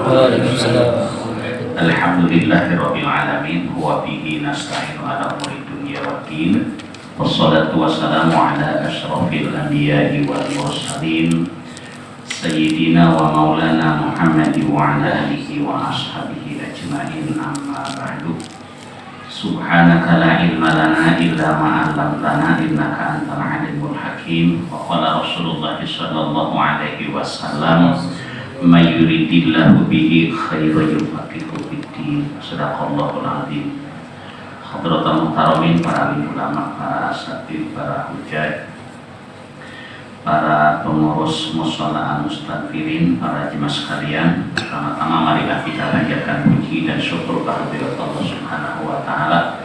Waalaikumsalam. Alhamdulillahirabbil alamin wa bihi nasta'inu ala umuri dunya waddin. Wassalatu wassalamu ala asyrafil anbiya'i wal mursalin sayyidina wa maulana Muhammadin wa ala alihi wa ashabihi ajma'in, amma ba'du. Subhanaka la ilma lana illa ma 'allamtana innaka antal alimul hakim. Wa qala Rasulullah sallallahu alaihi wasallam, may yuridillahu bihi khairan yufaqihu fiddin. Shadaqallahul azim. Hadratul muhtaramin, para ulama, para asatidz, para hujjah, para pengurus mushola al-mustaghfirin, para jemaah sekalian, pertama-tama marilah kita panjatkan puji dan syukur kehadirat Allah Subhanahu wa taala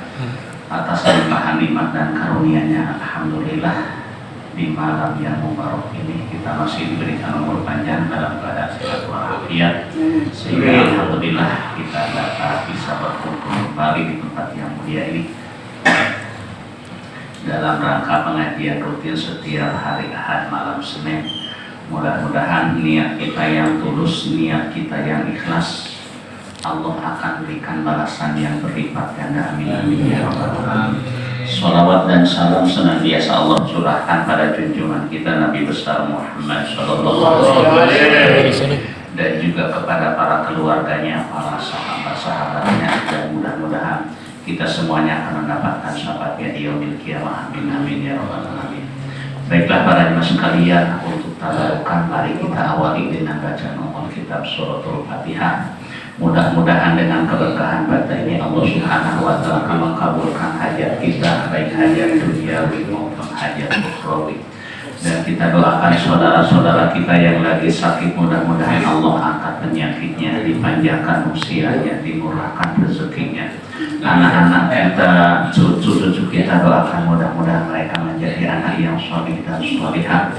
atas limpahan nikmat dan karunia-Nya. Alhamdulillah, di malam yang mubarak ini kita masih diberikan umur panjang dalam keadaan sehat walafiat, sehingga alhamdulillah kita dapat bisa berkumpul kembali di tempat yang mulia ini dalam rangka pengajian rutin setiap hari Ahad malam Senin. Mudah-mudahan niat kita yang tulus, niat kita yang ikhlas, Allah akan berikan balasan yang berlipat ganda. Amin amin ya rabbal alamin. Shalawat dan salam senantiasa Allah curahkan pada junjungan kita Nabi besar Muhammad sallallahu alaihi wasallam, dan juga kepada para keluarganya, para sahabat-sahabatnya, dan mudah-mudahan kita semuanya akan mendapatkan syafaatnya di yaumil qiyamah. Amin amin ya rabbal alamin. Baiklah para jemaah sekalian, untuk tabarukan mari kita awali dengan bacaan umum kitab suratul Fatihah. Mudah-mudahan dengan keberkahan baca ini Allah Subhanahu wa taala akan mengabulkan hajat kita, baik hajat duniawi maupun hajat ukhrawi. Dan kita doakan saudara-saudara kita yang lagi sakit, mudah-mudahan Allah angkat penyakitnya, dipanjangkan usianya, dimurahkan rezekinya. Anak-anak kita, cucu-cucu kita, doakan mudah-mudahan mereka menjadi anak yang sholih dan sholihah,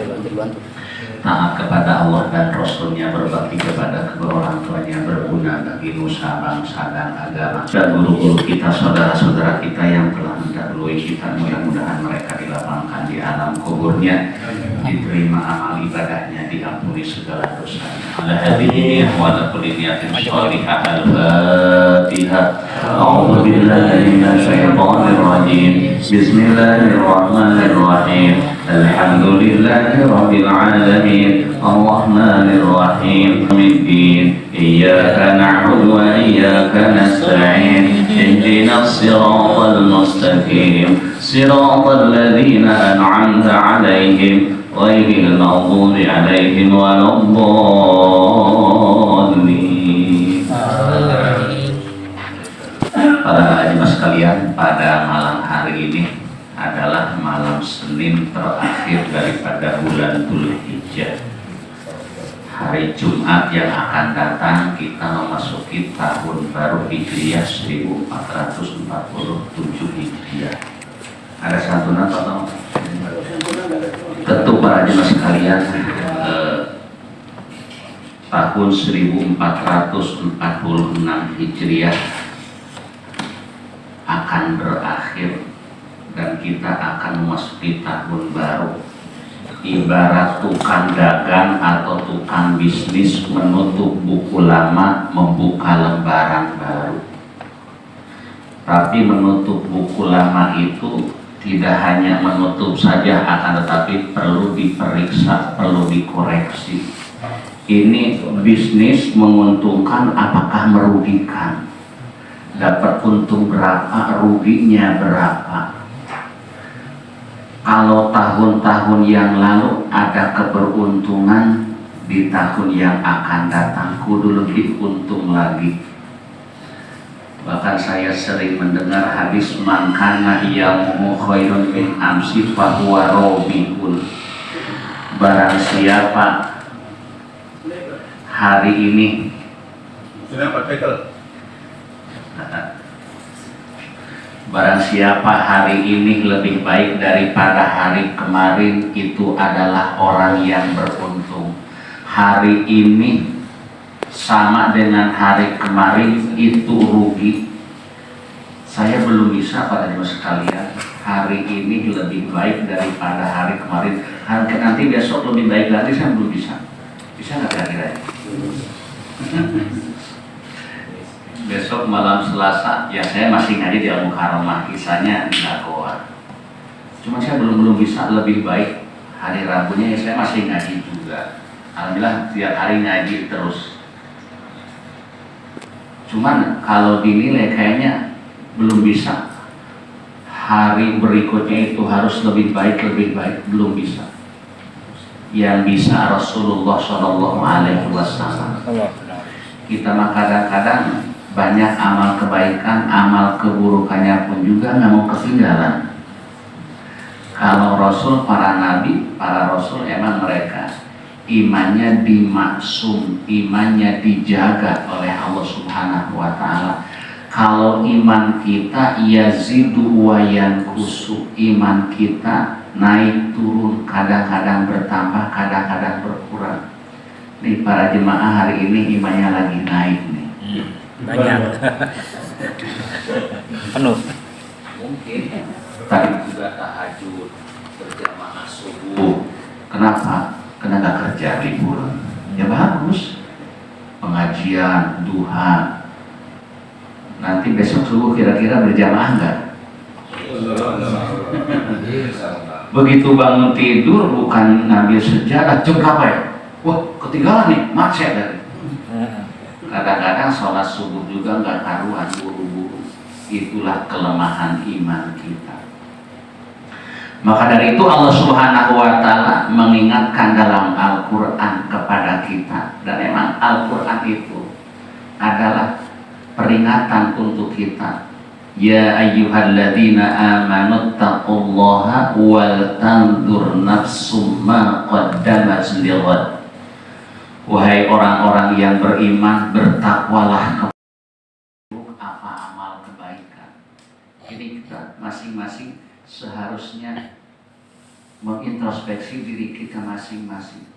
taat kepada Allah dan Rasulnya, berbakti kepada kedua orang tuanya, berguna bagi nusa, bangsa, dan agama. Dan guru-guru kita, saudara-saudara kita yang telah mendahului kita, mudah-mudahan mereka dilapangkan di alam kuburnya, diterima amal ibadahnya, diampuni segala dosanya. Ala hadhihi wa ala kulli niyatin sholihah. Al-Fatihah. A'udzu billahi minasyaitonir rajim. Bismillahirrahmanirrahim. Alhamdulillahi rabbil alamin. Arrahmanir rahim. Middin. Iyyaka na'budu wa iyyaka nasta'in. Ihdinas siratal mustaqim. Siratal ladzina an'amta 'alaihim ghairil maghdubi 'alaihim waladdallin. Para jemaah sekalian, pada malam hari ini adalah malam Senin terakhir daripada bulan Dzulhijjah. Hari Jumat yang akan datang kita memasuki tahun baru Hijriah 1447 Hijriah. Ada santunan atau tentu para jemaah sekalian, tahun 1446 Hijriah akan berakhir dan kita akan memasuki tahun baru. Ibarat tukang dagang atau tukang bisnis menutup buku lama, membuka lembaran baru. Tapi menutup buku lama itu tidak hanya menutup saja, akan tetapi perlu diperiksa, perlu dikoreksi. Ini bisnis menguntungkan apakah merugikan? Dapat untung berapa, ruginya berapa? Kalau tahun-tahun yang lalu ada keberuntungan, di tahun yang akan datang kudu lebih untung lagi. Bahkan saya sering mendengar hadis, man kana yaumuhu khairun min amsi fahuwa robihun. Barang siapa hari ini barang siapa hari ini lebih baik daripada hari kemarin, itu adalah orang yang beruntung. Hari ini sama dengan hari kemarin, itu rugi. Saya belum bisa, para jemaah sekalian, hari ini lebih baik daripada hari kemarin, nanti besok lebih baik lagi, saya belum bisa. Bisa nggak kira-kira? Besok malam Selasa, ya saya masih ngaji di Al-Mukarramah, kisahnya nggak goa. Cuma saya belum bisa lebih baik. Hari Rabunya ya saya masih ngaji juga. Alhamdulillah tiap hari ngaji terus. Cuman kalau dinilai kayaknya belum bisa. Hari berikutnya itu harus lebih baik, belum bisa. Yang bisa Rasulullah Shallallahu Alaihi Wasallam. Kita mah kadang-kadang banyak amal kebaikan, amal keburukannya pun juga nggak mau ketinggalan. Kalau Rasul, para Nabi, para Rasul emang mereka imannya dimaksum, imannya dijaga oleh Allah Subhanahu Wa Taala. Kalau iman kita yazidu wa yanqusu, iman kita naik turun, kadang-kadang bertambah, kadang-kadang berkurang. Nih para jemaah hari ini imannya lagi naik nih. Banyak. Penuh. Mungkin tadi juga tahajud, berjamaah subuh. Kenapa? Karena nggak kerja libur. Ya bagus. Pengajian, duha. Nanti besok subuh kira-kira berjamaah nggak? Begitu bangun tidur bukan ngambil sejadah, jam berapa ya? Wah, ketinggalan nih, macet tadi. Kadang-kadang sholat subuh juga nggak karuan, buru-buru. Itulah kelemahan iman kita. Maka dari itu Allah Subhanahu Wa Taala mengingatkan dalam Al-Quran kepada kita, dan memang Al-Quran itu adalah peringatan untuk kita. Ya ayyuhalladzina amanu taqullaha wal tanzur nafsum ma qaddamat lighad. Wahai orang-orang yang beriman, bertakwalah apa amal kebaikan. Ini kita masing-masing seharusnya mengintrospeksi diri kita masing-masing.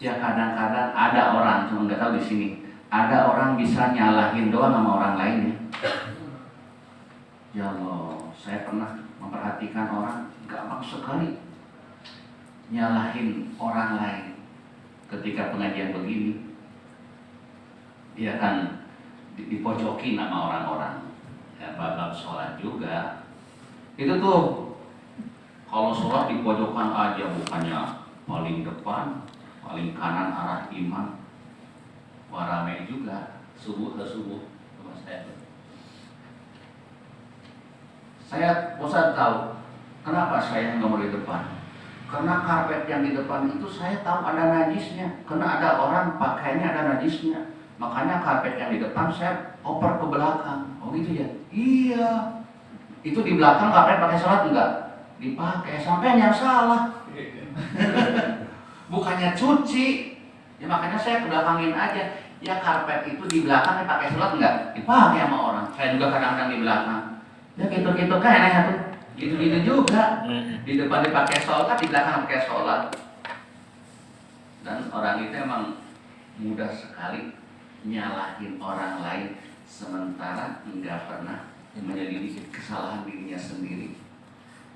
Ya kadang-kadang ada orang, cuma nggak tahu di sini, ada orang bisa nyalahin doang sama orang lain ya. Ya Allah, saya pernah memperhatikan orang gampang sekali nyalahin orang lain. Ketika pengajian begini, dia kan dipojokin sama orang-orang. Ya, bab sholat juga. Itu tuh kalau sholat dipojokkan aja, bukannya paling depan, paling kanan arah imam. Wah ramai juga, subuh ke subuh. Saya bosan tahu kenapa saya nggak mau di depan. Karena karpet yang di depan itu saya tahu ada najisnya. Karena ada orang pakainya ada najisnya. Makanya karpet yang di depan saya oper ke belakang. Oh gitu ya? Iya. Itu di belakang karpet pakai sholat enggak? Dipakai. Sampai yang salah. Bukannya cuci. Ya makanya saya ke belakangin aja. Ya karpet itu di belakang pakai sholat enggak? Dipakai sama orang. Saya juga kadang-kadang di belakang. Ya gitu-gitu kan enak tuh. Gitu-gitu juga. Di depan dipakai sholat, di belakang pakai sholat. Dan orang itu emang mudah sekali nyalahin orang lain sementara enggak pernah menyelidiki kesalahan dirinya sendiri.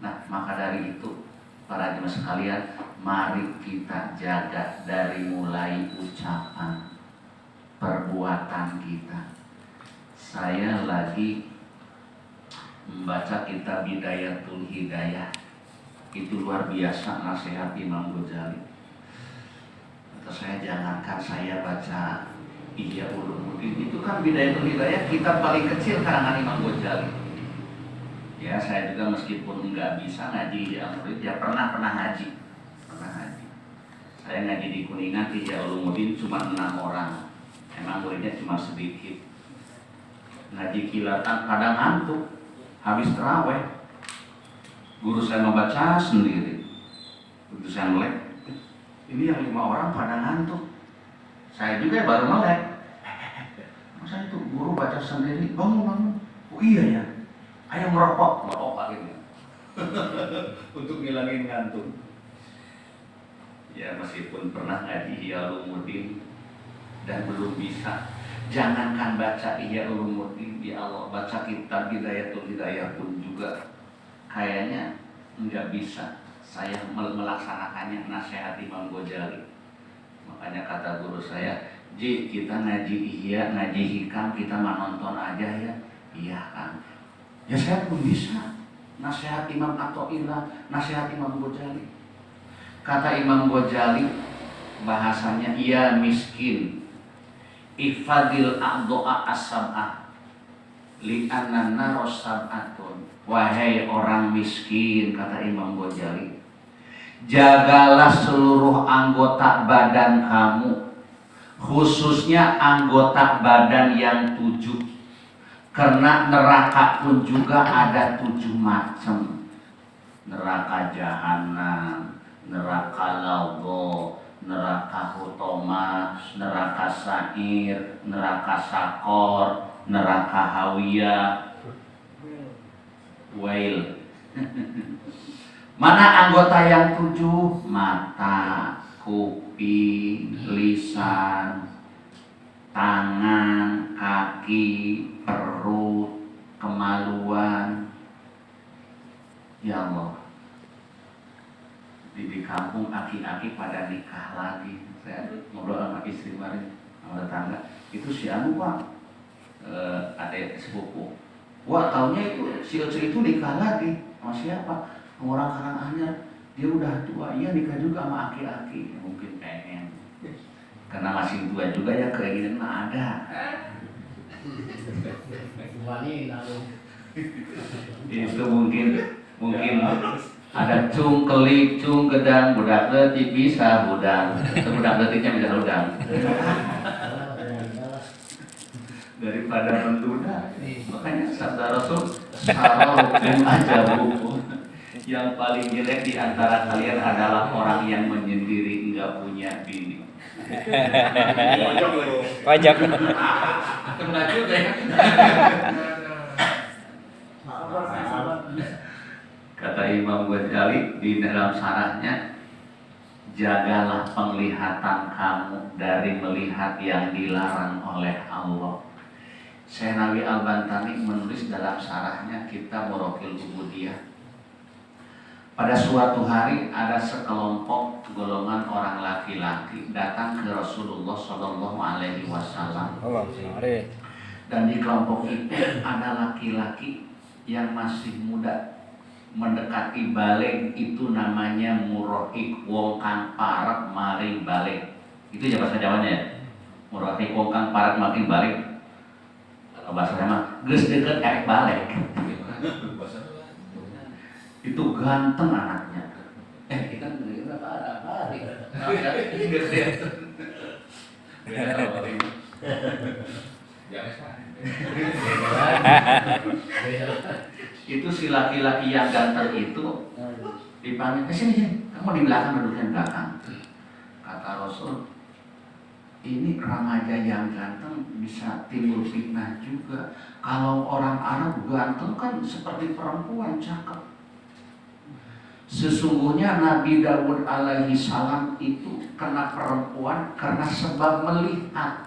Nah, maka dari itu para jemaah sekalian, mari kita jaga dari mulai ucapan, perbuatan kita. Saya lagi membaca kitab Bidayatul Hidayah. Itu luar biasa nasihat Imam Ghazali. Kata saya, jangankan saya baca Ihya Ulumuddin, itu kan Bidayatul Hidayah kitab paling kecil karangan Imam Ghazali. Ya saya juga meskipun nggak bisa ngaji Ihya Ulumuddin, ya pernah ngaji. Saya ngaji di Kuningan Ihya Ulumuddin cuma 6 orang. Emang muridnya cuma sedikit. Ngaji kilatan kadang ngantuk. Habis terawih, guru saya membaca sendiri. Begitu saya melek, ini yang 5 orang pada ngantuk. Saya juga baru melek. Masa itu guru baca sendiri, bangun. Oh iya ya, ayo merokok akhirnya. Untuk ngilangin ngantuk. Ya meskipun pernah ngaji Ihya Ulumuddin dan belum bisa. Jangankan baca Ihya Ulumuddin, ya Allah, baca kitab Bidayatul Hidayah pun juga kayaknya nggak bisa saya melaksanakannya nasihat Imam Ghazali. Makanya kata guru saya, Ji, kita ngaji Ihya, ngaji Hikam, kita mah nonton aja ya. Iya kan. Ya saya pun bisa. Nasihat Imam Athaillah, nasihat Imam Ghazali. Kata Imam Ghazali, bahasanya ia miskin. Ifadil a'do'a as-sab'ah li'anna naros sab'atun. Wahai orang miskin, kata Imam Ghazali, jagalah seluruh anggota badan kamu, khususnya anggota badan yang 7. Karena neraka pun juga ada 7 macam. Neraka jahanam, neraka laudo, neraka hutoma, neraka sa'ir, neraka sakor, neraka hawiyah, wail. Mana anggota yang 7? Mata, kuping, lisan, tangan, kaki, perut, kemaluan. Ya Allah, di kampung aki-aki pada nikah lagi. Saya ngobrol sama istri kemarin, sama tetangga. Itu si anu Pak, adik sepupu. Wah, taunya itu si Ece itu nikah lagi sama siapa? Orang Karanganyar. Dia udah tua, iya nikah juga sama aki-aki. Mungkin pengen, karena masih tua juga ya, keinginan mah ada. Itu mungkin ada cung kelik, cung gedang, budak letik bisa budang, budak letiknya bisa udang. Daripada menduda, makanya sabda Rasul, sarokum aja buku. Yang paling jelek di antara kalian adalah orang yang menyendiri enggak punya bini. Pajak. Kena juga ya. Kata Imam Ghazali di dalam syarahnya, jagalah penglihatan kamu dari melihat yang dilarang oleh Allah. Syekh Nawawi Al-Bantani menulis dalam syarahnya Kitab Muraqil Ubudiyah. Pada suatu hari ada sekelompok golongan orang laki-laki datang ke Rasulullah Shallallahu Alaihi Wasallam. Dan di kelompok itu ada laki-laki yang masih muda mendekati balik, itu namanya murohik, wong kang parek maring balik. Itu ya bahasa Jawanya ya. Murohik wong kang parek maring balik. Kalau bahasa Jawa geus deukeut erek balik. Itu ganteng anaknya. Kita ngelihat apa? Itu si laki-laki yang ganteng itu dipanggil, sini, kamu di belakang, duduknya di belakang. Kata Rasul, ini remaja yang ganteng bisa timbul fitnah juga. Kalau orang Arab ganteng kan seperti perempuan cakep. Sesungguhnya Nabi Daud alaihi salam itu kena perempuan karena sebab melihat.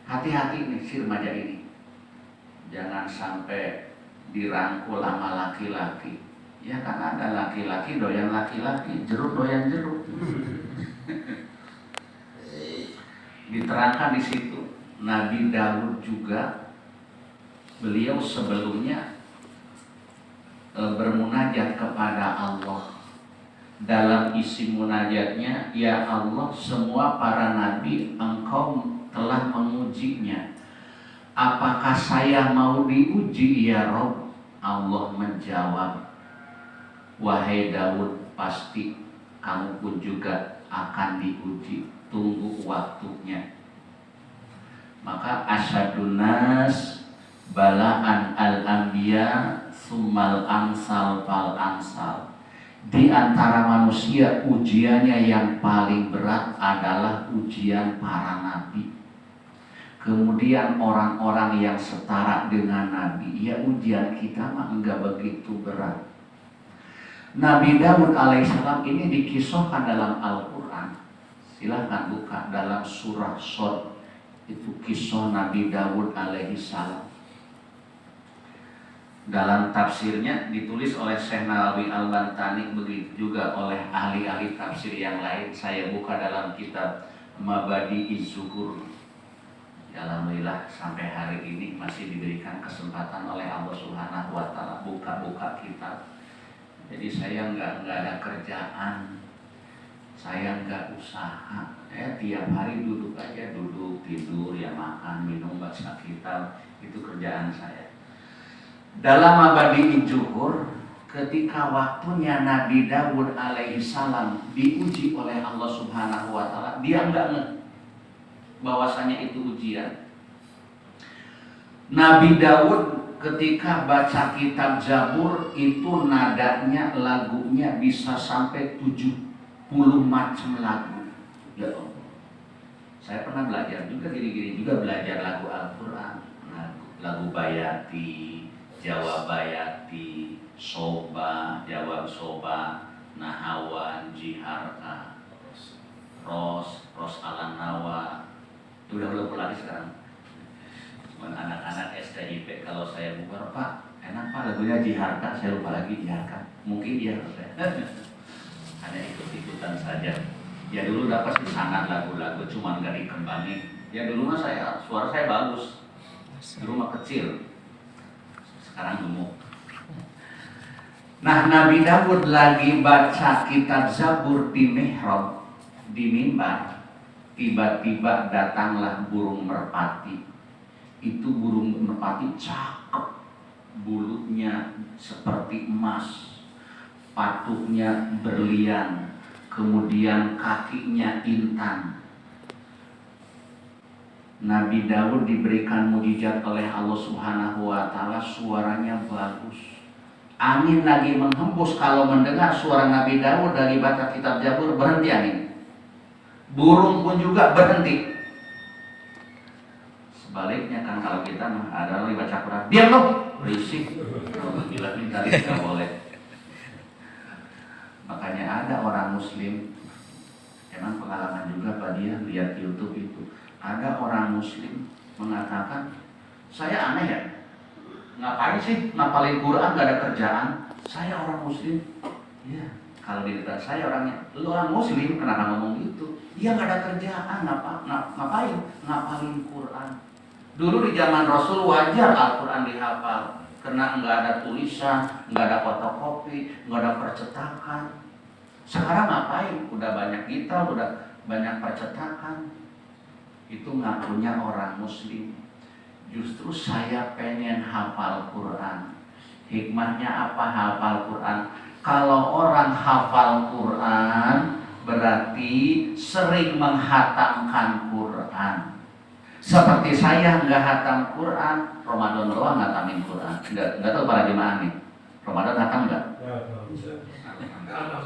Hati-hati nih si remaja ini, jangan sampai dirangkul sama laki-laki. Ya kan ada laki-laki doyan laki-laki, jeruk doyan jeruk. Diterangkan di situ, Nabi Daud juga beliau sebelumnya bermunajat kepada Allah. Dalam isi munajatnya, ya Allah, semua para nabi engkau telah mengujinya. Apakah saya mau diuji ya Rob? Allah menjawab, wahai Daud, pasti kamu pun juga akan diuji. Tunggu waktunya. Maka asyadun nas balaan al-anbiya summal amsal fal amsal. Di antara manusia ujiannya yang paling berat adalah ujian para nabi. Kemudian orang-orang yang setara dengan nabi, ya ujian kita mah enggak begitu berat. Nabi Daud alaihissalam ini dikisahkan dalam Al-Quran. Silahkan buka dalam surah Shad. Itu kisah Nabi Daud alaihissalam. Dalam tafsirnya ditulis oleh Syekh Nawawi Al-Bantani, begitu juga oleh ahli-ahli tafsir yang lain. Saya buka dalam kitab mabadi zuhur. Alhamdulillah sampai hari ini masih diberikan kesempatan oleh Allah Subhanahu wa taala buka-buka kitab. Jadi saya nggak ada kerjaan, saya nggak usaha. Tiap hari duduk aja, duduk, tidur, ya makan, minum, baca kitab, itu kerjaan saya. Dalam mabadi zuhur, ketika waktunya Nabi Daud alaihi salam diuji oleh Allah Subhanahu wa taala, dia enggak bahwasanya itu ujian. Nabi Daud ketika baca kitab Zabur itu nadanya, lagunya bisa sampai 70 macam lagu. Ya Allah. Saya pernah belajar juga, gini-gini juga belajar lagu Al-Quran, lagu Bayati, Jawa Bayati, Soba, Jawa Soba, Nahawan, Jiharka, Ros Alanawa. Itu udah belum lagi sekarang. Cuman anak-anak STIP kalau saya buka, Pak, enak Pak lagunya Jiharka, saya lupa lagi Jiharka. Mungkin dia hanya ikut-ikutan saja. Ya dulu dapat sangat lagu-lagu, cuman gak dikembangin. Ya dulu mah suara saya bagus. Dulu mah kecil. Sekarang gemuk. Nah, Nabi Daud lagi baca kitab Zabur di mihrab, di mimbar. Tiba-tiba datanglah burung merpati. Itu burung merpati cakep, bulunya seperti emas, patuknya berlian, kemudian kakinya intan. Nabi Daud diberikan mujizat oleh Allah Subhanahu wa taala, suaranya bagus. Angin lagi menghembus, kalau mendengar suara Nabi Daud dari baca kitab Zabur berhenti angin. Burung pun juga berhenti. Sebaliknya kan kalau kita ada lagi baca Quran, diam loh, berisik. Bila minta tidak boleh. Makanya ada orang Muslim, emang pengalaman juga Pak dia lihat YouTube itu. Ada orang Muslim mengatakan, saya aneh ya, ngapain sih ngapalin Quran gak ada kerjaan? Saya orang Muslim. Ya, kalau di dekat saya orangnya, lu orang Muslim kenapa ngomong gitu? Dia gak ada kerjaan, ngapain? Ngapalin Quran. Dulu di zaman Rasul wajar Al-Quran dihafal, karena nggak ada tulisan, nggak ada fotokopi, nggak ada percetakan. Sekarang ngapain? Udah banyak kitab, udah banyak percetakan. Itu ngakunya orang Muslim. Justru saya pengen hafal Quran. Hikmahnya apa hafal Quran? Kalau orang hafal Quran berarti sering menghatamkan Quran. Seperti saya nggak hatam Quran, Ramadan doang ngatamin Quran. Nggak tahu para jemaah nih, Ramadan hatam nggak?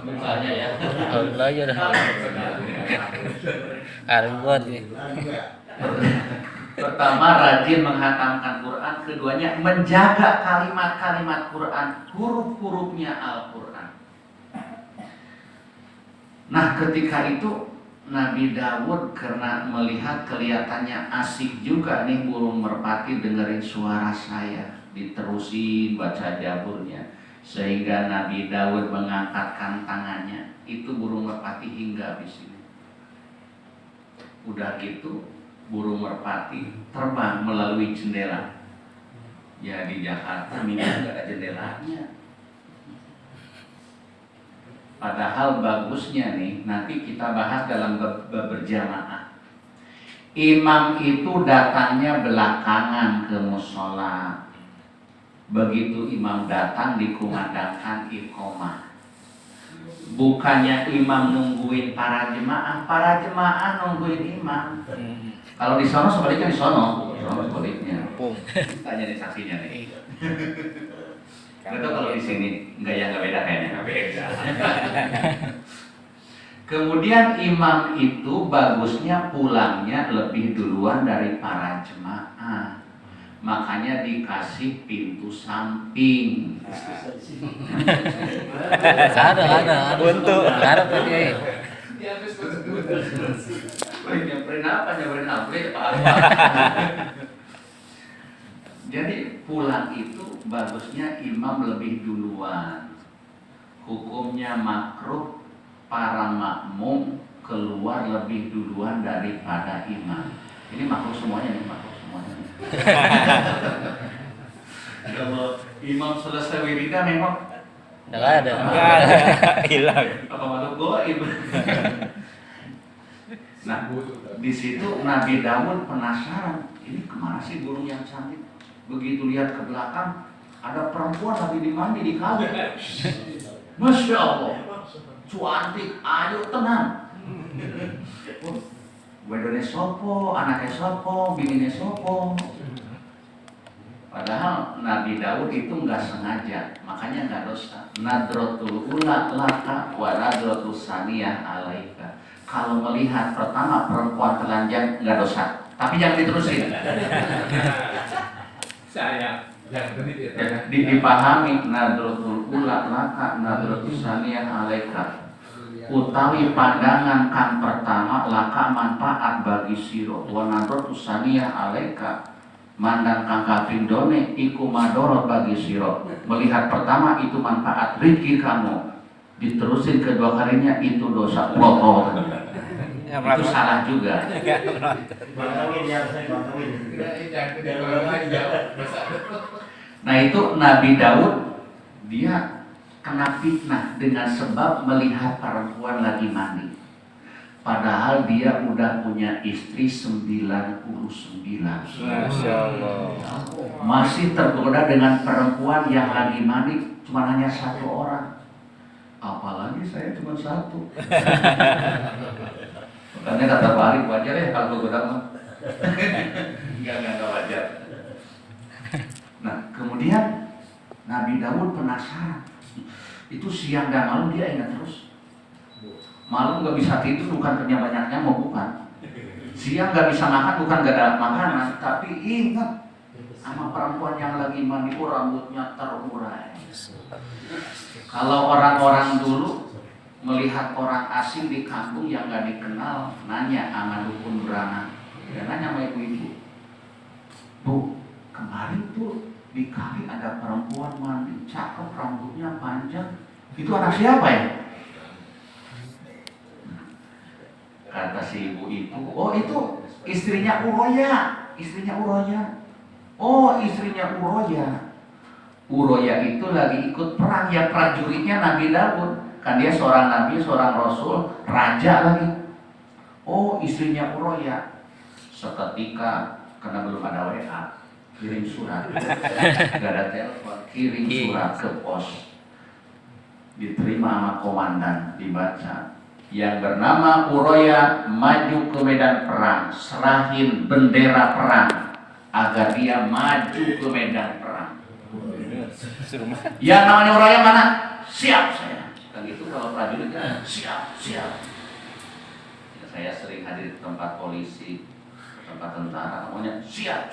Misalnya ya. Belajar dah. Buat nih. Pertama rajin menghatamkan Quran, keduanya menjaga kalimat-kalimat Quran, huruf-hurufnya Al-Quran. Nah, ketika itu Nabi Daud karena melihat kelihatannya asik juga nih burung merpati dengerin suara saya, diterusin baca Zaburnya, sehingga Nabi Daud mengangkatkan tangannya, itu burung merpati hingga di sini. Udah gitu burung merpati terbang melalui jendela. Ya di Jakarta minimal nggak ada jendelanya. Padahal bagusnya nih, nanti kita bahas dalam berjamaah. Imam itu datangnya belakangan ke musola. Begitu imam datang dikumandangkan iqomah. Bukannya imam nungguin para jemaah nungguin imam. Kalau di sono sebaliknya di sono sebaliknya. Tanya nih saksinya nih. Atau kalau di sini nggak beda kayaknya. Nggak beda. Kemudian imam itu bagusnya pulangnya lebih duluan dari para jemaah. Makanya dikasih pintu samping. Ada. Untuk. Ada Pak Kiai. Nyamperin apa? Nyamperin upgrade apa? Jadi pulang itu bagusnya imam lebih duluan. Hukumnya makruh para makmum keluar lebih duluan daripada imam. Ini makhluk semuanya nih, makhluk semuanya. Kalau imam selesai wiridan memang Enggak ada. Hilang. apa makhluk goib. Nah, di situ Nabi Daud penasaran, ini kemana sih burung yang cantik? Begitu lihat ke belakang, ada perempuan lagi mandi di kawin. Masya Allah, cantik, ayo tenang. Wedone sopo, anaknya sopo, bininya sopo. Padahal Nabi Daud itu nggak sengaja, makanya nggak dosa. Nadrotul ula laka wa nadrotul saniyah alaika. Kalau melihat pertama perempuan telanjang nggak dosa, tapi jangan diterusin. Saya yang Dipahami nadrotul ula laka nadrotul saniyah alaika. Utawi pandangan kang pertama laka manfaat bagi siro wa nadrotul saniyah alaika. Mandang kang kapindone iku madorot bagi siro. Melihat pertama itu manfaat rezeki kamu, diterusin kedua kalinya itu dosa ploto. Itu salah juga. Nah itu Nabi Daud dia kena fitnah dengan sebab melihat perempuan lagi mandi. Padahal dia udah punya istri 99. Masya Allah. Masih tergoda dengan perempuan yang lagi mandi cuma hanya satu orang. Apalagi saya cuma satu. Makanya kata Pak Arif, wajar ya kalau tergoda mah. Enggak wajar. Nah kemudian Nabi Daud penasaran. Itu siang dan malam dia ingat terus. Malam nggak bisa tidur bukan kerja banyaknya mau bukan. Siang nggak bisa makan bukan gak ada makanan, tapi ingat sama perempuan yang lagi mandi, rambutnya terurai. Kalau orang-orang dulu melihat orang asing di kampung yang nggak dikenal, nanya sama dukun beranak, dia nanya sama ibu-ibu, Bu, kemarin tuh di kali ada perempuan mandi, cakep, rambutnya panjang, itu anak siapa ya? Kata si ibu itu, oh itu istrinya Uroya, Oh istrinya Uroya. Uroya itu lagi ikut perang, ya prajuritnya Nabi Daud. Kan dia seorang nabi, seorang rasul, raja lagi. Oh istrinya Uroya. Seketika, karena belum ada WA, kirim surat. Gak ada telepon, kirim surat ke pos. Diterima sama komandan, dibaca. Yang bernama Uroya maju ke medan perang, serahin bendera perang agar dia maju ke medan perang. Yang namanya Uroya mana? Siap saya. Dan itu kalau prajurit siap. Ya, saya sering hadir di tempat polisi, tempat tentara, namanya siap.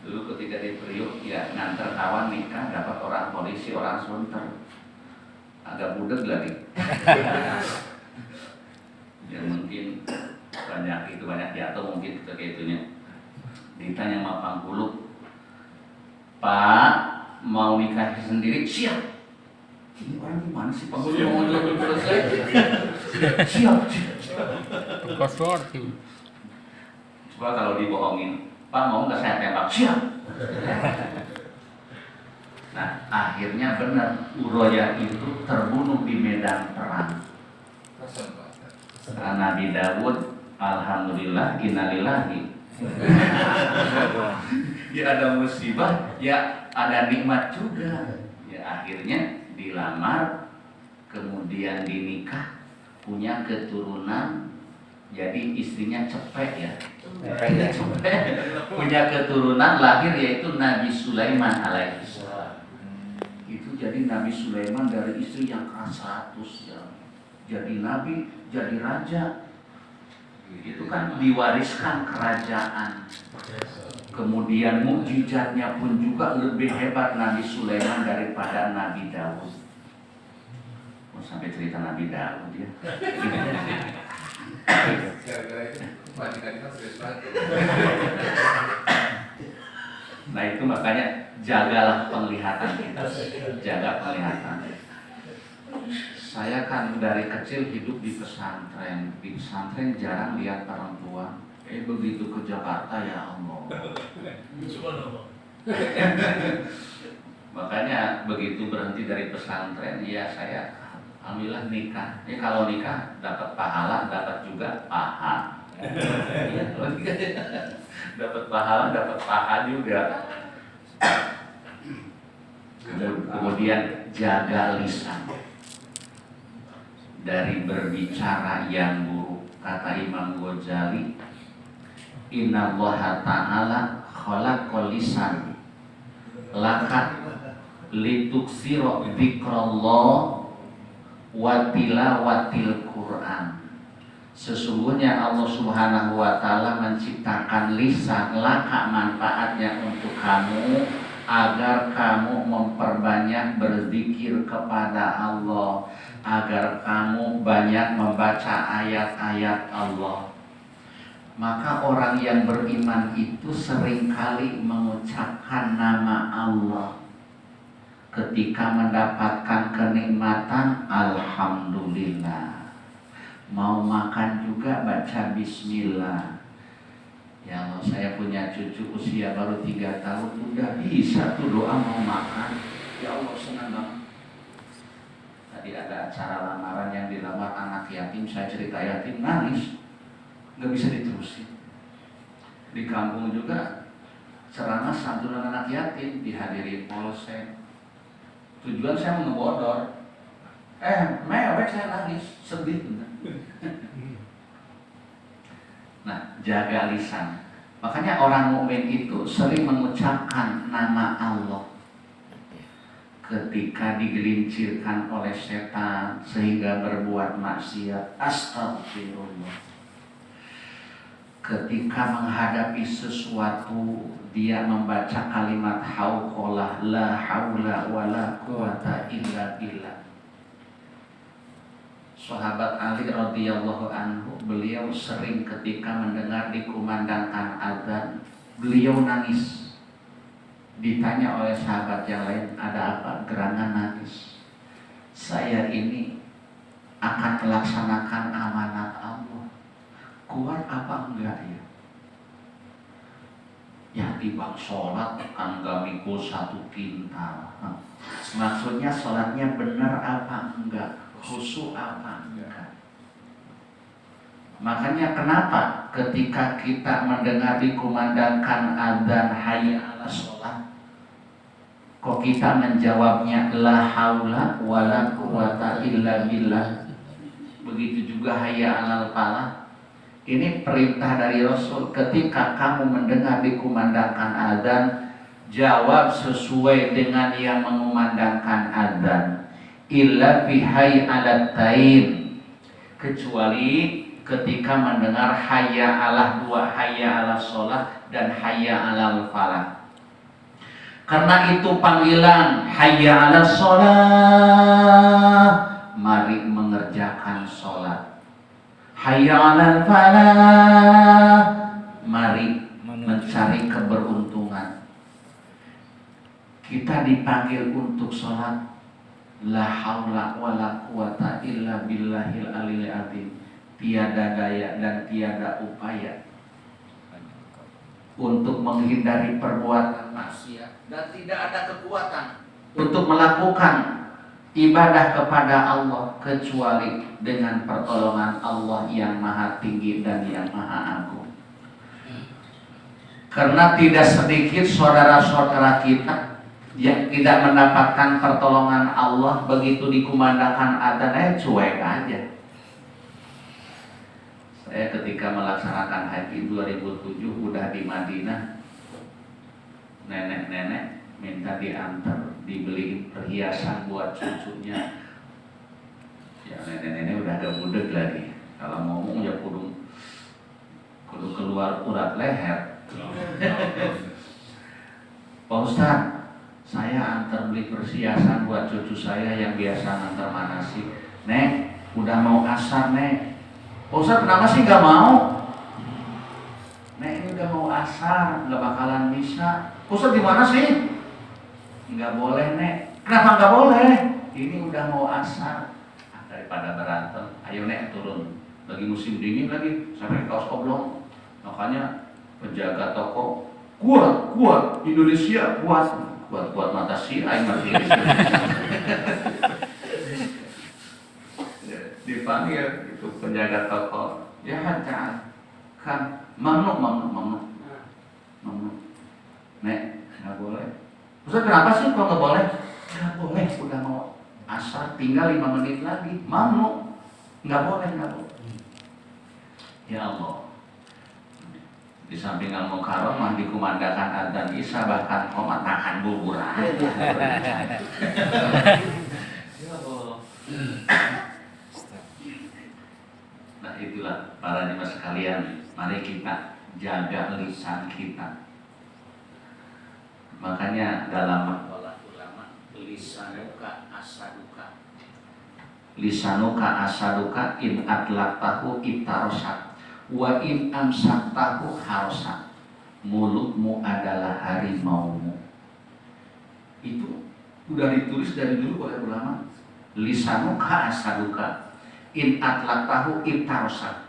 Dulu ketika di Priok, ya nganter kawan nikah, dapat orang polisi, orang Sunter. Agak budeg lagi. Ya mungkin banyak jatuh mungkin ketika itunya. Ditanya sama Pangkuluk, Pak mau nikah sendiri? Siap. Ini orang gimana sih Pangkuluk mau belum selesai? Siap. Coba kalau dibohongin, Pak mau nggak saya tembak? Siap. Nah, akhirnya benar Uroya itu terbunuh di medan perang. Nabi Daud, alhamdulillah, innalillahi. Ya ada musibah, ya ada nikmat juga. Ya akhirnya dilamar, kemudian dinikah, punya keturunan. Jadi istrinya cepet ya. Punya keturunan lahir yaitu Nabi Sulaiman alaihissalam. Itu jadi Nabi Sulaiman dari istri yang keras 100 ya. Jadi nabi, jadi raja. Itu kan diwariskan kerajaan. Kemudian mukjizatnya pun juga lebih hebat Nabi Sulaiman daripada Nabi Daud. Oh, sampai cerita Nabi Daud ya. Nah itu makanya jagalah penglihatan kita, jaga penglihatan. Saya kan dari kecil hidup di pesantren. Di pesantren jarang lihat orang tua. Begitu ke Jakarta ya Allah. Makanya begitu berhenti dari pesantren, ya saya alhamdulillah nikah. Kalau nikah dapat pahala, dapat juga paha. Dapat pahala, dapat paha juga. Kemudian jaga lisan dari berbicara yang buruk. Kata Imam Ghazali, Innallaha ta'ala khalaqal lisan laka lituksiro dzikrallah wa tilawatil Qur'an. Sesungguhnya Allah Subhanahu wa taala menciptakan lisan laka, manfaatnya untuk kamu agar kamu memperbanyak berzikir kepada Allah, agar kamu banyak membaca ayat-ayat Allah. Maka orang yang beriman itu seringkali mengucapkan nama Allah. Ketika mendapatkan kenikmatan, alhamdulillah. Mau makan juga baca bismillah. Ya Allah, saya punya cucu usia baru 3 tahun, udah bisa tuh doa mau makan. Ya Allah, senang banget. Tadi ada acara lamaran yang dilamar anak yatim, saya cerita yatim, nangis, nggak bisa diterusin. Di kampung juga ceramah santunan anak yatim dihadiri polsek. Tujuan saya mau ngebodor, mewek saya nangis, sedih. Nah, jaga lisan. Makanya orang mukmin itu sering mengucapkan nama Allah ketika digelincirkan oleh setan sehingga berbuat maksiat. Astagfirullah. Ketika menghadapi sesuatu, dia membaca kalimat hauqalah la haula wala quwata illa billah. Sahabat Ali radhiyallahu anhu, beliau sering ketika mendengar dikumandangkan azan, beliau nangis. Ditanya oleh sahabat yang lain, ada apa? Gerangan nangis. Saya ini akan melaksanakan amanat Allah. Kuat apa enggak ya? Ya timbang sholat kan gak mikul 1 kintal. Maksudnya sholatnya benar apa enggak? Khusyuk apa enggak? Makanya kenapa ketika kita mendengar dikumandangkan adzan hayya 'alas sholat, kok kita menjawabnya la haula wala quwata illa billah? Begitu juga hayya 'alal falah. Ini perintah dari Rasul, ketika kamu mendengar dikumandangkan adzan, jawab sesuai dengan yang mengumandangkan adzan. Illa bihai alat taim, kecuali ketika mendengar hayya alah 2, hayya ala sholat dan hayya alal falah. Karena itu panggilan hayya ala sholat, mari mengerjakan sholat. Hayya alal falah, mari mencari keberuntungan. Kita dipanggil untuk sholat. La haula wala quwata illa billahil aliyil azim. Tiada daya dan tiada upaya untuk menghindari perbuatan maksiat, dan tidak ada kekuatan untuk melakukan ibadah kepada Allah kecuali dengan pertolongan Allah yang maha tinggi dan yang maha agung. Karena tidak sedikit saudara-saudara kita yang tidak mendapatkan pertolongan Allah, begitu dikumandangkan adzan cuek aja. Saya ketika melaksanakan haji 2007 udah di Madinah, nenek-nenek minta diantar, dibeli perhiasan buat cucunya. Ya nenek-nenek udah agak budeg lagi, kalau ngomong ya kudu keluar urat leher. Pak Ustadz, saya antar beli perhiasan buat cucu saya yang biasa ngantar manasik. Nek, udah mau asar nek. Ustaz kenapa sih gak mau? Nek ini udah mau asar, gak bakalan bisa. Ustaz gimana sih? Gak boleh nek. Kenapa gak boleh? Ini udah mau asar. daripada berantem. Ayo nek turun. Lagi musim dingin lagi, sampai kaos oblong. Makanya penjaga toko kuat Indonesia kuat mata si aing mati. Dipanggil itu penjaga toko, ya kan mamnu. Nek nggak boleh. Ustaz kenapa sih kok nggak boleh? Nggak boleh, udah mau asar tinggal 5 menit lagi, mamnu nggak boleh. Ya Allah. Di samping al-mukarram mah dikumandangkan adzan isya bahkan komat makan bubur aja. Ya Allah. Nah itulah para jemaah sekalian, mari kita jaga lisan kita. Makanya dalam ulama lisanuka asaduka in atlaqtahu ibtarosak wa in amsaktahu harosak. Mulutmu adalah harimaumu. Itu sudah ditulis dari dulu oleh ulama. Lisanuka asaduka in atlaqtahu ibtarosak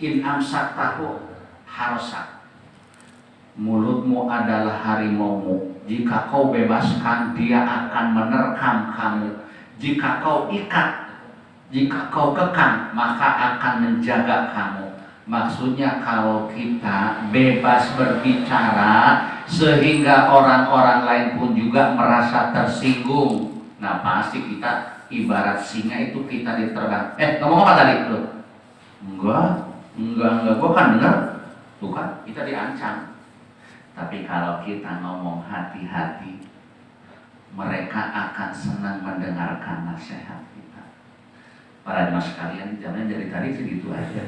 in amsaktahu harosak. Mulutmu adalah harimaumu. Jika kau bebaskan, dia akan menerkam kamu. Jika kau ikat, jika kau kekang, maka akan menjaga kamu. Maksudnya kalau kita bebas berbicara sehingga orang-orang lain pun juga merasa tersinggung. Nah pasti kita ibarat singa itu kita diterbang. Ngomong apa tadi? Enggak, gua kan dengar. Tuh kan, kita diancam. Tapi kalau kita ngomong hati-hati, mereka akan senang mendengarkan nasihat kita. Para jemaah sekalian, jangan dari tadi segitu aja.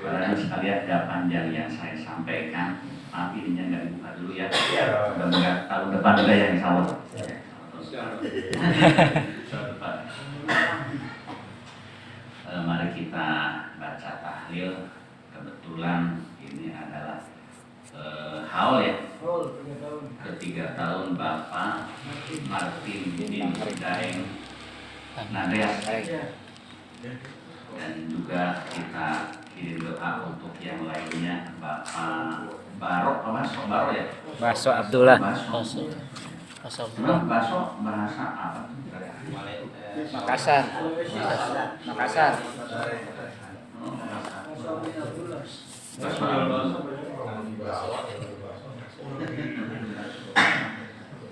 Para jemaah sekalian, ada panjang yang saya sampaikan. Maaf ininya nggak dibuka dulu ya. Mudah-mudahan tahun depan udah yang insya Allah. Mari kita baca tahlil. Kebetulan ini adalah haul ya. Ketiga tahun Bapak Martin bin Daeng Nadeas. Dan juga kita kirim doa untuk yang lainnya. Bapak Barok, Baso ya? Baso Abdullah. Baso bahasa apa? Makassar.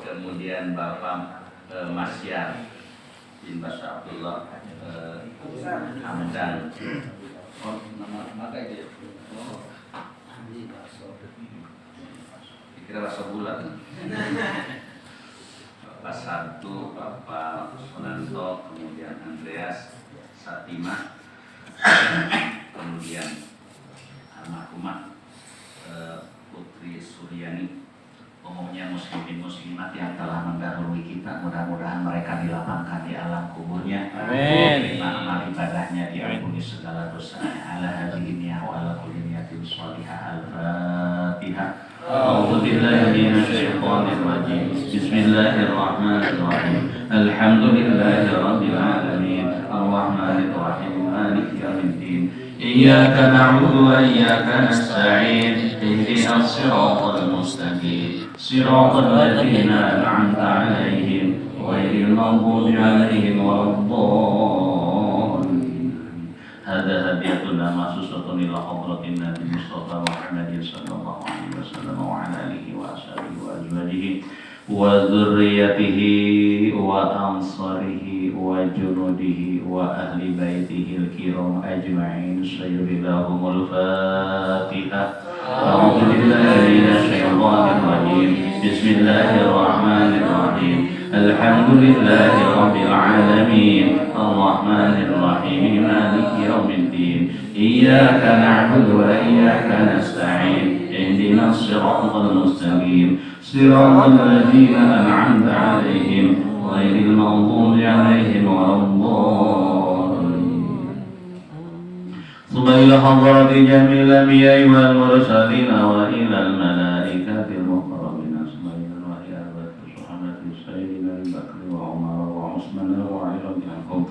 Kemudian Bapak Masyar bin Baso Abdullah Hamdan. Oh, nama itu ya? Dikira rasa bulat. Bapak Sabtu, Bapak Sonanto, kemudian Andreas Satima, kemudian almarhumah Putri Suryani. Umumnya muslimin muslimat yang telah mendahului kita, mudah-mudahan mereka dilapangkan di alam kuburnya. Amin. Amal ibadahnya diampuni segala dosanya. Ala hadhihi niyah wa ala kulli niyatin shalihah. Al-Fatihah. A'udzu billahi minasy syaithanir rajim. Bismillahirrahmanirrahim. Alhamdulillahi rabbil alamin. Arrahmanir rahim. Maliki yaumiddin. Iyyaka na'budu wa iyyaka nasta'in. Ihdinas siratal mustaqim. Siratal ladzina an'amta 'alaihim ghairil maghdubi 'alaihim waladdallin. Hadza hadiyatuna mahsusatun ila hadratin Nabi Mustafa Muhammadin sallallahu alaihi wasallam wa ala alihi wa ashabihi wa azwajihi wa dzurriyyatihi wa ansarihi wa junudihi wa ahli baitihi al-kiram ajma'in. Sayyidillahumul Fatihah. A'udzu billahi minasy syaithanir rajim. Bismillahirrahmanirrahim. Alhamdulillahi rabbil alamin. Arrahmanir rahim. Maliki yaumiddin. Iyyaka na'budu wa iyyaka nasta'in. Ihdinas siratal mustaqim. Siratal ladzina an'amta 'alaihim ghairil maghdubi 'alaihim waladdallin. ثم إلى حضرة جميع الأنبياء والمرسلين وإلى الملائكة المقربين ثم إلى بينهم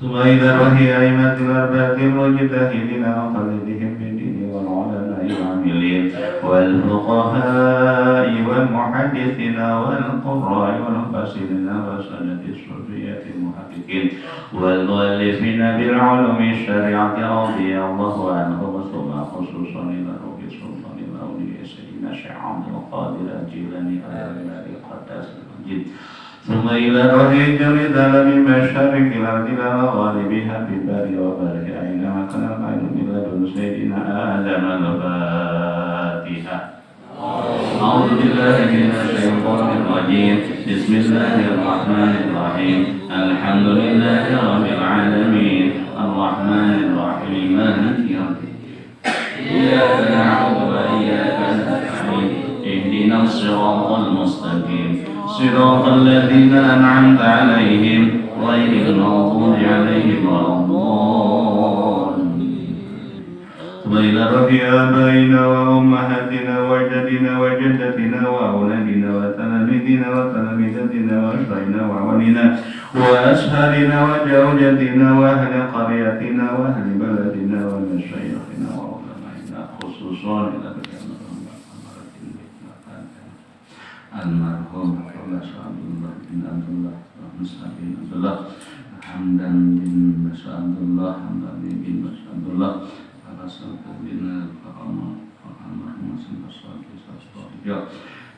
ثم إلى وحي أئمة الأربعة المجتهدين وقلدهم في الدين والعلماء العاملين والفقهاء والمحدثين والقراء والمفسرين والسادة الصوفية المحققين والمؤلفين بالعلوم الشريعة رضي الله عنهم ثم خصوصا إلى روح سلطان الأولياء سيدنا شيخ عبد القادر الجيلاني الذي قدس المجيد ثم إلى روح جميع من مشارق الأرض إلى مغاربها في بر وبر أينما كان الخير من لدن سيدنا آدم الفاتحة. أعوذ بالله من الشيطان الرجيم بسم الله الرحمن الرحيم الحمد لله رب العالمين الرحمن الرحيم مالك يوم الدين إياك نعبد وإياك نستعين اهدنا الصراط المستقيم صراط الذين أنعمت عليهم غير المغضوب عليهم ولا الضالين. ثم إلى رفيع آبائنا وأمهاتنا وجدنا وجدتنا وأولادنا وتلاميذنا وتلاميذتنا وأشرارنا وأولينا وأسهارنا وزوجاتنا وأهل قريتنا وأهل بلدنا ومشايخنا وعلمائنا خصوصا إلى المرحوم Rasulullah bin Abdullah bin Abdullah Hamdan bin Abdullah Hamdan bin Abdullah Rasulullah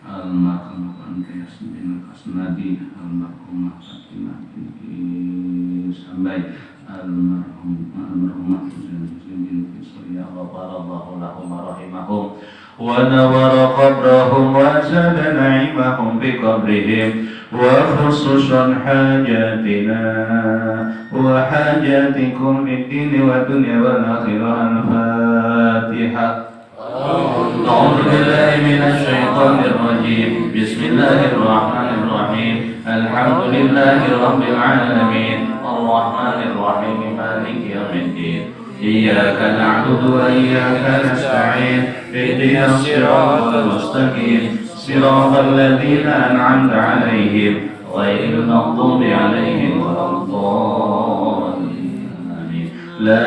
almarhum Andreas bin Kasnadi almarhumah Fatimah binti Sambai almarhumah bin Surya ghafarallahu lahum wa rahimahum ونور قبرهم وزاد نعيمهم بقبرهم وخصوصا حاجاتنا وحاجاتكم في الدين والدنيا والآخرة. الفاتحة. أعوذ بالله من الشيطان الرجيم بسم الله الرحمن الرحيم الحمد لله رب العالمين الرحمن الرحيم مالك يوم الدين إياك نعبد وإياك نستعين اهدنا الصراط المستقيم صراط الذين أنعمت عليهم غير المغضوب عليهم ولا الضالين. لا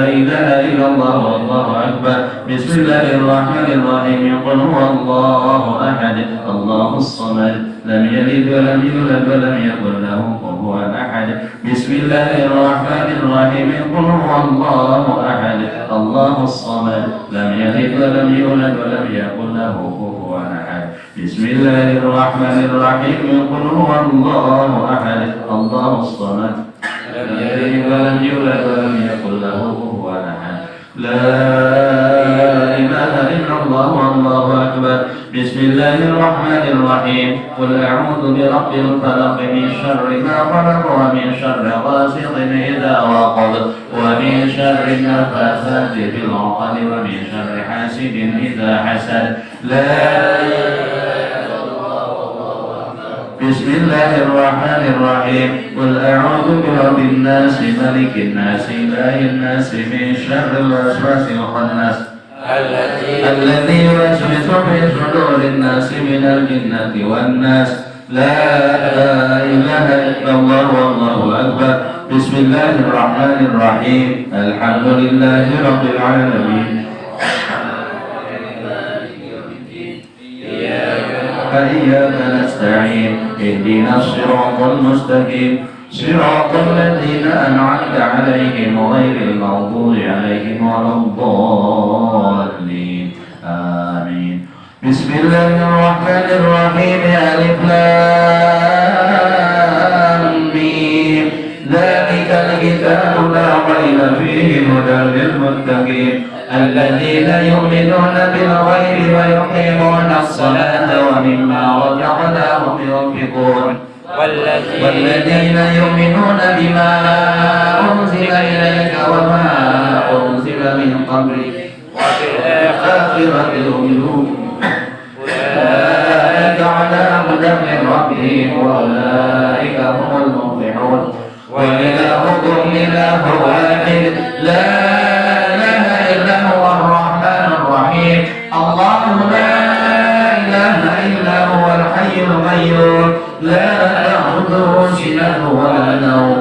إله إلا الله والله أكبر. بسم الله الرحمن الرحيم قل هو الله أحد الله الصمد لم يلد ولم يولد ولم يكن له كفوا أحد. بسم الله الرحمن الرحيم قل هو الله أحد الله الصمد لم يلد ولم يولد ولم يكن له كفوا أحد. بسم الله الرحمن الرحيم قل هو الله أحد الله الصمد لم يلد ولم يولد ولم يكن له كفوا أحد. لا إله إلا الله والله أكبر. بسم الله الرحمن الرحيم قل أعوذ برب الفلق من شر ما خلق ومن شر غاسق إذا وقب ومن شر النفاثات في العقد ومن شر حاسد إذا حسد. لا بسم الله الرحمن الرحيم قل أعوذ برب الناس ملك الناس إله الناس من شر الوسواس الخناس الذي يوسوس في صدور الناس من الجنة والناس. لا إله إلا الله والله أكبر. بسم الله الرحمن الرحيم الحمد لله رب العالمين إياك نستعين اهدنا الصراط المستقيم صراط الذين أنعمت عليهم غير المغضوب عليهم ولا الضالين. آمين. بسم الله الرحمن الرحيم ألف لام ميم ذلك الكتاب لا ريب فيه هدى للمتقين الذين يؤمنون بالغيب ويقيمون الصلاة ومما رزقناهم ينفقون والذين يؤمنون بما أنزل إليك وما أنزل من قبلك وبالآخرة هم يؤمنون أولئك على هدى من ربهم وأولئك هم المفلحون. وإلهكم إله واحد لا إله إلا هو الرحمن الرحيم الله لا إله إلا هو الحي القيوم لا تأخذه سنة ولا نوم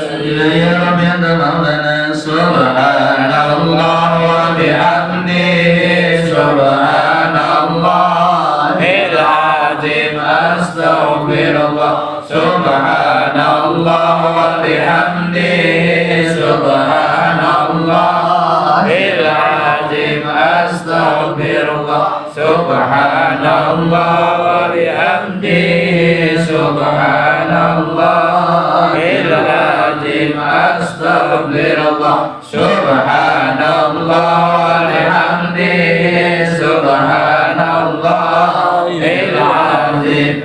إلهي يا رب أنت مولانا سبحان الله وبحمده سبحان الله العظيم أستغفر الله سبحان الله وبحمده سبحان الله العظيم أستغفر الله سبحان الله وبحمده سبحان الله العظيم أستغفر الله سبحان الله وبحمده سبحان الله العظيم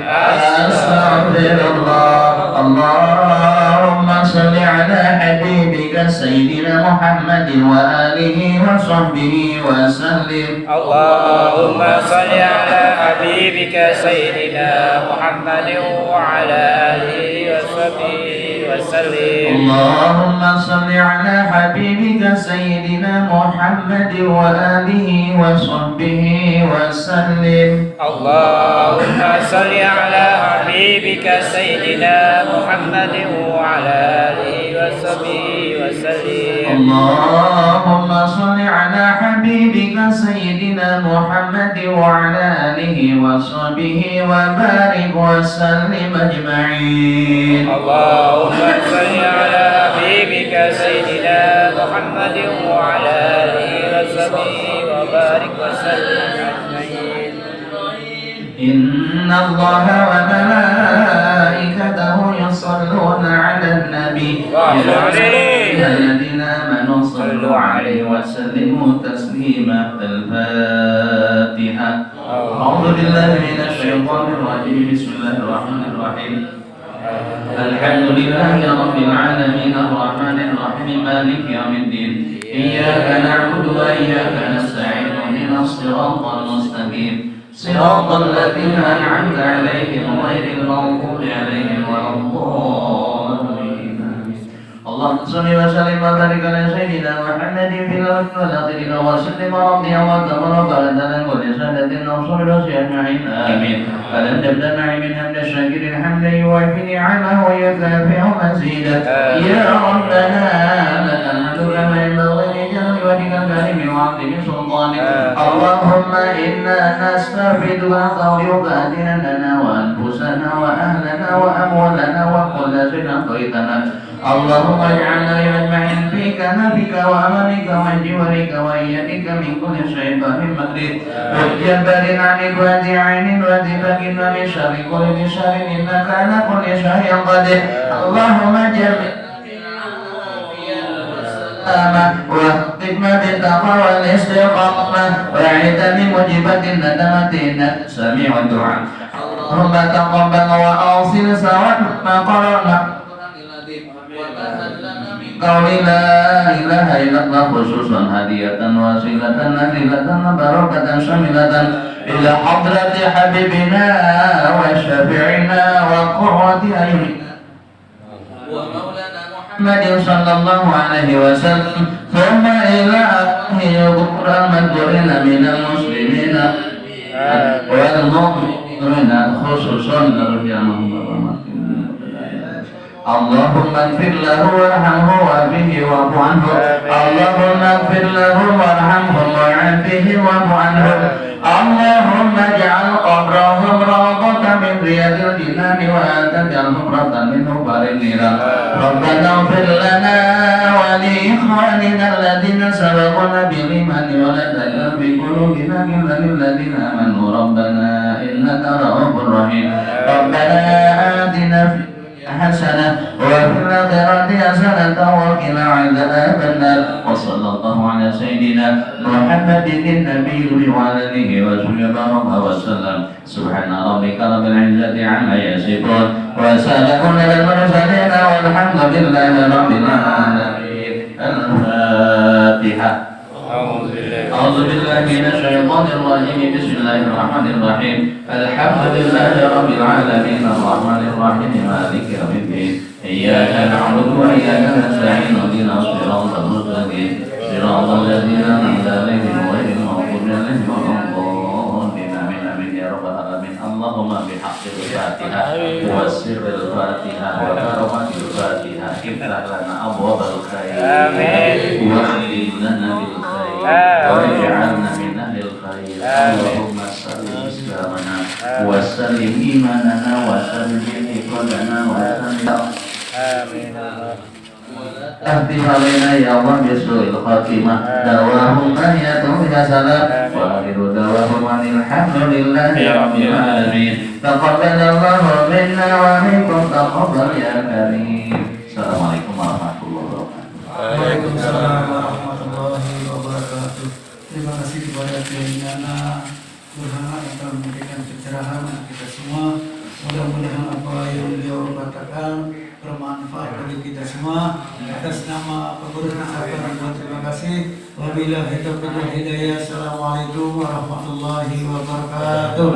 أستغفر الله. اللهم صل على حبيبك سيدنا محمد وآله وصحبه وسلم. اللهم صل على حبيبك سيدنا محمد وعلى آله وصحبه وسلم. اللهم صل على حبيبك سيدنا محمد وآله وصحبه وسلم. اللهم صل على حبيبك سيدنا محمد وعلى آله وصحبه وسلم. اللهم صل على حبيبك سيدنا محمد وعلى آله وصحبه وبارك وسلم أجمعين. اللهم صل على حبيبك سيدنا محمد وعلى آله وصحبه وبارك وسلم أجمعين. إن الله وملائكته يصلون على النبي يا أيها الذين آمنوا صلوا عليه وسلموا تسليما. الفاتحة. أعوذ بالله من الشيطان الرجيم. بسم الله الرحمن الرحيم. الحمد لله رب العالمين الرحمن الرحيم مالك يوم الدين إياك نعبد وإياك نستعين اهدنا الصراط المستقيم صراط الذين أنعمت عليهم غير المغضوب عليهم ولا الضالين. اللهم صل وسلم وبارك على سيدنا محمد في الأرض والآخرين وسلم رضي الله تبارك وتعالى ولسادة النصر أجمعين آمين. فلن تبدأ معي من حمد الشاكر الحمد يوافي نعمه ويكافئ مزيدا. يا ربنا لك الحمد كما ينبغي لجلال وجهك الكريم وعظيم سلطانك. اللهم إنا نستغفرك وقولك لنا وأنفسنا وأهلنا وأموالنا وكل شيء أعطيتنا. اللهم اجعلنا أجمعين فيك نبيك وأمانك وجوارك وإيدك من كل شيطان مكر وجبار عنك وذي عين وذي فكر من شر كل شر إنك على كل شيء قدير. اللهم جمع وحكمة التقوى والاستقامة وعيد بموجبة الندامة إنك سميع الدعاء. اللهم تقبل وأوصل سواء ما قرأنا قول لا إله إلا الله خصوصا هدية وسيلة نزلة بركة شاملة إلى حضرة حبيبنا وشفيعنا وقرة أعيننا ومولانا محمد صلى الله عليه وسلم ثم إلى أهله ذكر المذكورين من المسلمين والمؤمنين خصوصا رحمهم الله. اللهم اغفر له وارحمه وعافه واعف عنه. اللهم اغفر له وارحمه وعافه واعف عنه. اللهم اجعل قبرهم روضة من رياض الجنان وتجعل حفرة من حفر النيران. ربنا اغفر لنا ولإخواننا الذين سبقونا بالإيمان ولا تجعل في قلوبنا غلا للذين آمنوا ربنا إنك رؤوف رحيم. ربنا آتنا في حسنة وفي الآخرة حسنة وقنا عذاب النار. وصلى الله على سيدنا محمد النبي وعلى آله وصحبه وسلم. سبحان ربك رب العزة عما يصفون وسلام على المرسلين والحمد لله رب العالمين. الفاتحة. أعوذ بالله من الشيطان الرجيم. بسم الله الرحمن الرحيم. الحمد لله رب العالمين الرحمن الرحيم مالك يوم الدين إياك نعبد وإياك نستعين اهدنا الصراط المستقيم صراط الذين أنعمت عليهم غير المغضوب عليهم ولا الضالين. آمين آمين يا رب العالمين. اللهم بحق الفاتحة وسر الفاتحة وبركة الفاتحة افتح لنا أبواب الخير آمين. واختم لنا بالخير واجعلنا من أهل الخير اللهم سلم إسلامنا وسلم إيماننا وسلم عقولنا وسلم آمين. أهدي علينا يا الله بسوء الخاتمة دواهم تحية بها سلام وآخر دواهم أن الحمد لله رب العالمين تقبل الله منا ومنكم تقبل يا كريم. Assalamualaikum warahmatullahi wabarakatuh. Waalaikumsalam warahmatullahi wabarakatuh. Terima kasih kepada Kiai Nana Burhan yang telah memberikan pencerahan untuk kita semua. Mudah-mudahan apa yang beliau katakan bermanfaat bagi kita semua. Atas nama pengurus ucapan terima kasih. Wabillahi taufiq wal hidayah. Assalamualaikum warahmatullahi wabarakatuh.